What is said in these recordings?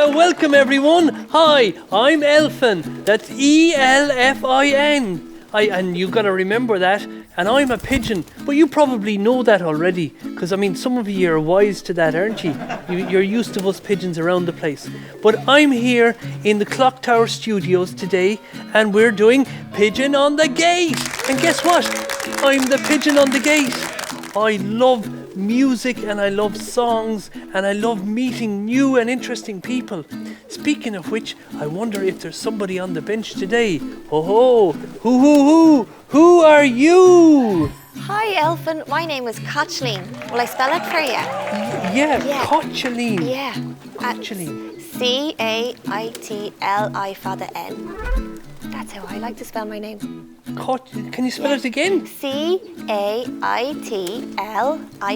Welcome everyone. Hi, I'm Elfin. That's E-L-F-I-N. And you gotta remember that. And I'm a pigeon. But you probably know that already. Because I mean, some of you are wise to that, aren't you? You're used to us pigeons around the place. But I'm here in the Clocktower Studios today. And we're doing Pigeon on the Gate. And guess what? I'm the pigeon on the gate. I love music and I love songs and I love meeting new and interesting people. Speaking of which, I wonder if there's somebody on the bench today. Ho, who are you? Hi Elfin, my name is Caitlín. Will I spell it for you? Yeah. Caitlín. Yeah. Caitlín. C-A-I-T-L-I Fada N. That's how I like to spell my name. Can you spell it again? C-A-I-T-L-I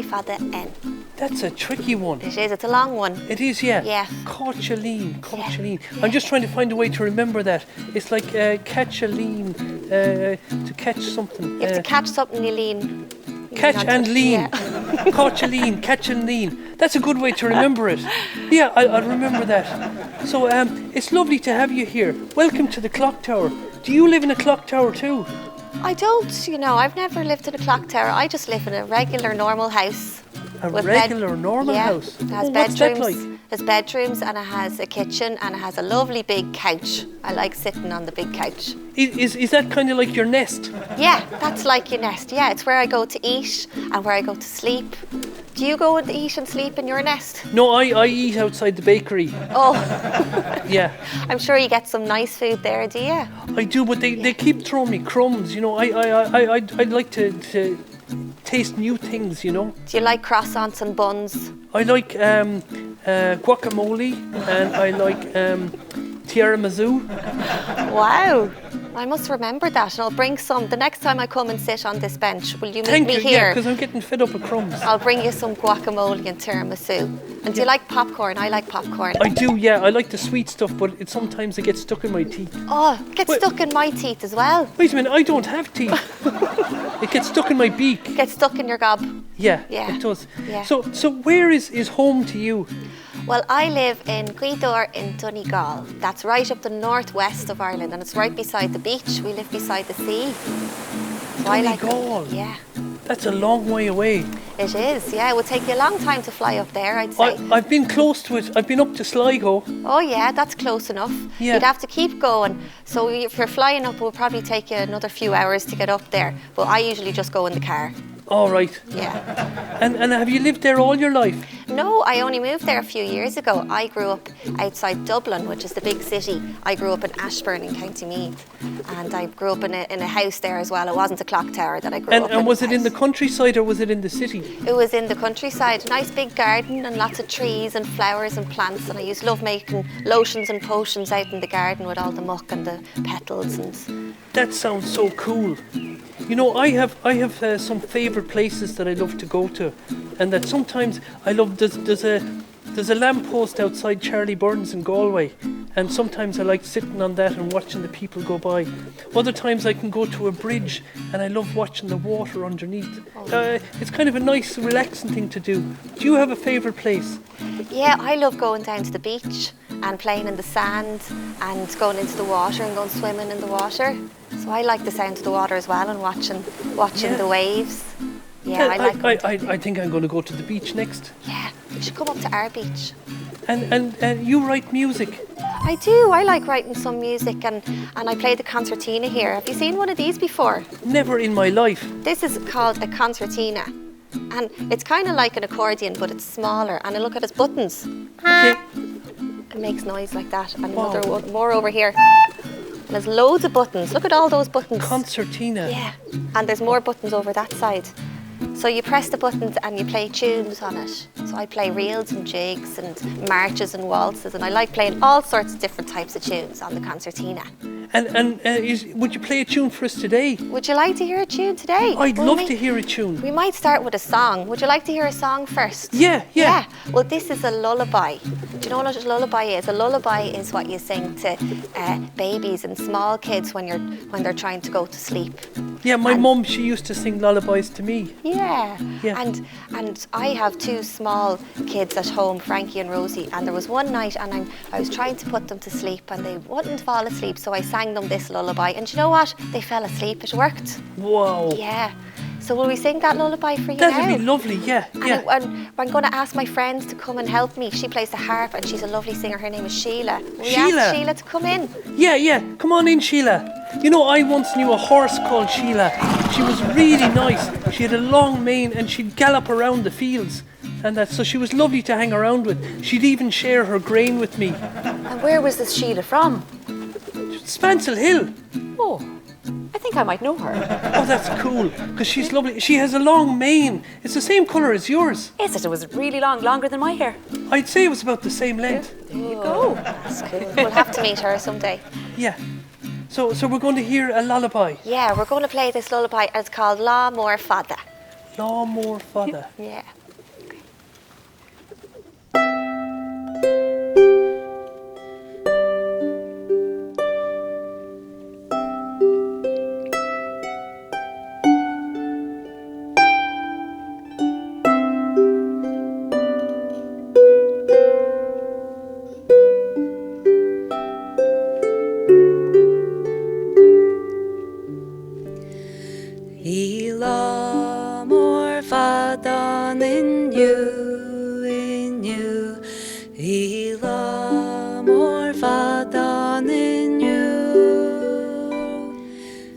Fada N. That's a tricky one. It is, it's a long one. It is, yeah. Yeah. Caitlín. Yeah. I'm just trying to find a way to remember that. It's like Caitlín, to catch something. You have to catch something, you lean. Catch and lean. Yeah. Caitlín, catch and lean. That's a good way to remember it. Yeah, I'll remember that. So it's lovely to have you here. Welcome to the Clock Tower. Do you live in a clock tower too? I don't, I've never lived in a clock tower. I just live in a regular, normal house. A regular, normal house? It has what's that like? There's bedrooms and it has a kitchen and it has a lovely big couch. I like sitting on the big couch. Is that kind of like your nest? Yeah, that's like your nest. Yeah, it's where I go to eat and where I go to sleep. Do you go and eat and sleep in your nest? No, I eat outside the bakery. Oh. Yeah. I'm sure you get some nice food there, do you? I do, but they keep throwing me crumbs, I'd like to taste new things, Do you like croissants and buns? I like guacamole and I like tiramisu. Wow. I must remember that and I'll bring some. The next time I come and sit on this bench, will you meet Thank me you, here? yeah, because I'm getting fed up with crumbs. I'll bring you some guacamole and tiramisu. And do you like popcorn? I like popcorn. I do, yeah. I like the sweet stuff, but sometimes it gets stuck in my teeth. Oh, it gets stuck in my teeth as well. Wait a minute, I don't have teeth. It gets stuck in my beak. It gets stuck in your gob. Yeah, Yeah. it does. Yeah. So where is home to you? Well, I live in Gweedore in Donegal. That's right up the northwest of Ireland and it's right beside the beach. We live beside the sea. So I like Donegal? it. Yeah. That's a long way away. It is, yeah. It would take you a long time to fly up there, I'd say. I've been close to it. I've been up to Sligo. Oh yeah, that's close enough. Yeah. You'd have to keep going. So if you're flying up, it will probably take you another few hours to get up there. But I usually just go in the car. All right. Yeah. And have you lived there all your life? No, I only moved there a few years ago. I grew up outside Dublin, which is the big city. I grew up in Ashburn in County Meath. And I grew up in a house there as well. It wasn't a clock tower that I grew up in. And was it in the countryside or was it in the city? It was in the countryside. Nice big garden and lots of trees and flowers and plants. And I used to love making lotions and potions out in the garden with all the muck and the petals. And That sounds so cool. I have some favourite places that I love to go to, and that sometimes I love. There's a lamppost outside Charlie Burns in Galway, and sometimes I like sitting on that and watching the people go by. Other times I can go to a bridge, and I love watching the water underneath. It's kind of a nice, relaxing thing to do. Do you have a favourite place? yeah, I love going down to the beach and playing in the sand and going into the water and going swimming in the water. So I like the sound of the water as well and watching the waves. Yeah, I think I'm going to go to the beach next. Yeah, you should come up to our beach. And you write music? I I do. I like writing some music and I play the concertina here. Have you seen one of these before? Never in my life. This is called a concertina. And it's kind of like an accordion, but it's smaller. And look at its buttons. Okay. It makes noise like that. And Wow. another one more over here. And there's loads of buttons. Look at all those buttons. Concertina. Yeah. And there's more buttons over that side. So you press the buttons and you play tunes on it. So I play reels and jigs and marches and waltzes, and I like playing all sorts of different types of tunes on the concertina. And would you play a tune for us today? Would you like to hear a tune today? I'd love to hear a tune. We might start with a song. Would you like to hear a song first? Yeah. Well, this is a lullaby. Do you know what a lullaby is? A lullaby is what you sing to babies and small kids when they're trying to go to sleep. Yeah, my mum, she used to sing lullabies to me. Yeah. Yeah. And I have two small kids at home, Frankie and Rosie, and there was one night and I was trying to put them to sleep and they wouldn't fall asleep, so I sang them this lullaby, and do you know what? They fell asleep. It worked. Wow. Yeah. So will we sing that lullaby for you now? That'd be lovely, yeah. And I'm going to ask my friends to come and help me. She plays the harp and she's a lovely singer. Her name is Síle. Will you ask Síle to come in? Yeah. Come on in, Sheila. You know, I once knew a horse called Sheila. She was really nice. She had a long mane and she'd gallop around the fields. So she was lovely to hang around with. She'd even share her grain with me. And where was this Síle from? Spancel Hill. Oh, I think I might know her. Oh, that's cool, because she's lovely. She has a long mane. It's the same colour as yours. Is it? It was really long, longer than my hair. I'd say it was about the same length. There you go. That's cool. We'll have to meet her someday. Yeah. So we're going to hear a lullaby. Yeah, we're going to play this lullaby. It's called Lá Mór Fada. Lá Mór Fada. Yeah. Lá mór fada in you, Lá mór fada in you.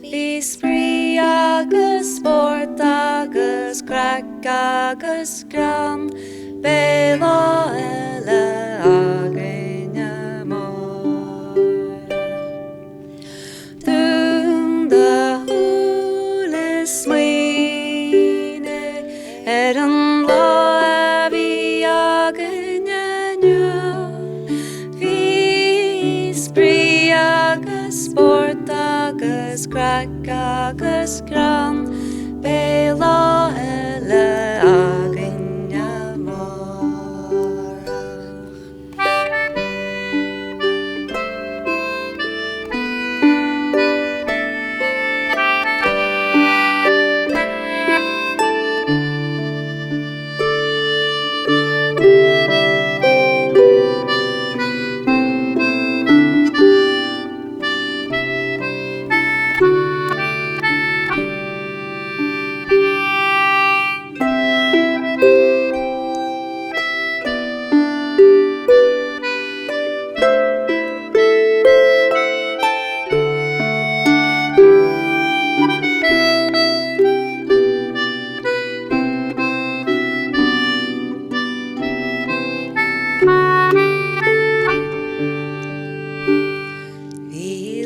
Bhí sprí agus sport agus crack agus gram, bé lá eile againne mór. Dún de smaoine an lá a bhí againne nua. Bhí sprí agus sport agus crack agus gram, bé lá eile againne mór.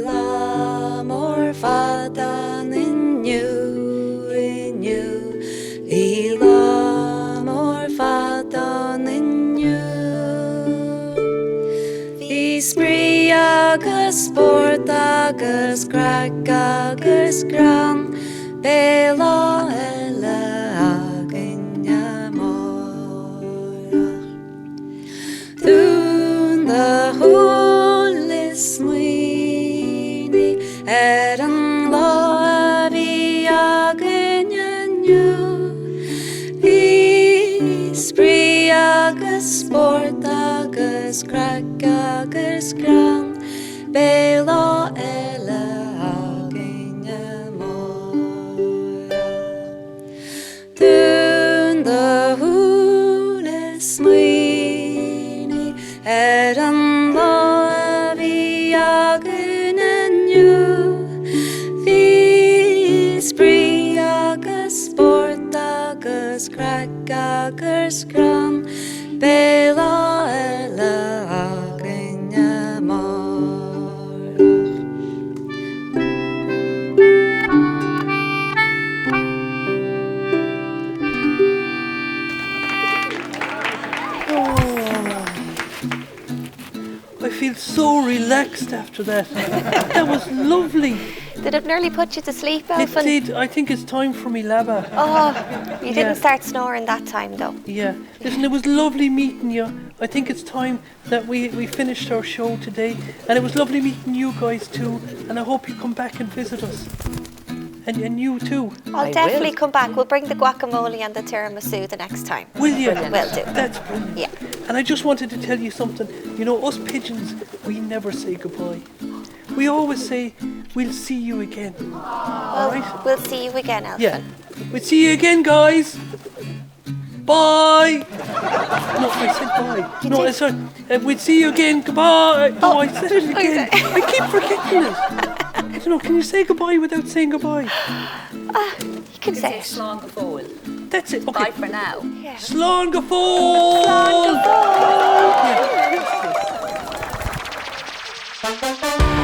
Lá mór fada in you, Lá mór fada in you. Bhí sprí agus sport agus crack agus gram, bé lá eile againne mór. Dún de húil is smaoine an lá a bhí againne nua. Bhí sprí agus sport agus crack agus gram, bé lá eile againne mór. Dún de húil is smaoine an lá a bhí agus gran Béla eile aginne mar I feel so relaxed after that. That was lovely. Did it nearly put you to sleep, It Elfin? did. I think it's time for me laba. Oh, you Yeah. didn't start snoring that time though. Yeah. Listen, it was lovely meeting you. I think it's time that we finished our show today. And it was lovely meeting you guys too. And I hope you come back and visit us. And you too. I'll definitely come back. We'll bring the guacamole and the tiramisu the next time. Will you? Will do. That's brilliant. Yeah. And I just wanted to tell you something. You know, us pigeons, we never say goodbye. We always say, we'll see you again. All right? We'll see you again, Elfin. Yeah. We'll see you again, guys. Bye. No, I said bye. You No, did? I said, we'll see you again. Goodbye. No, I said it again. Okay. I keep forgetting it. I don't know, can you say goodbye without saying goodbye? You can say it. Slán go fóil. That's it. Okay. Bye for now. Yeah. Slán go fóil. Slán go fóil. Yeah.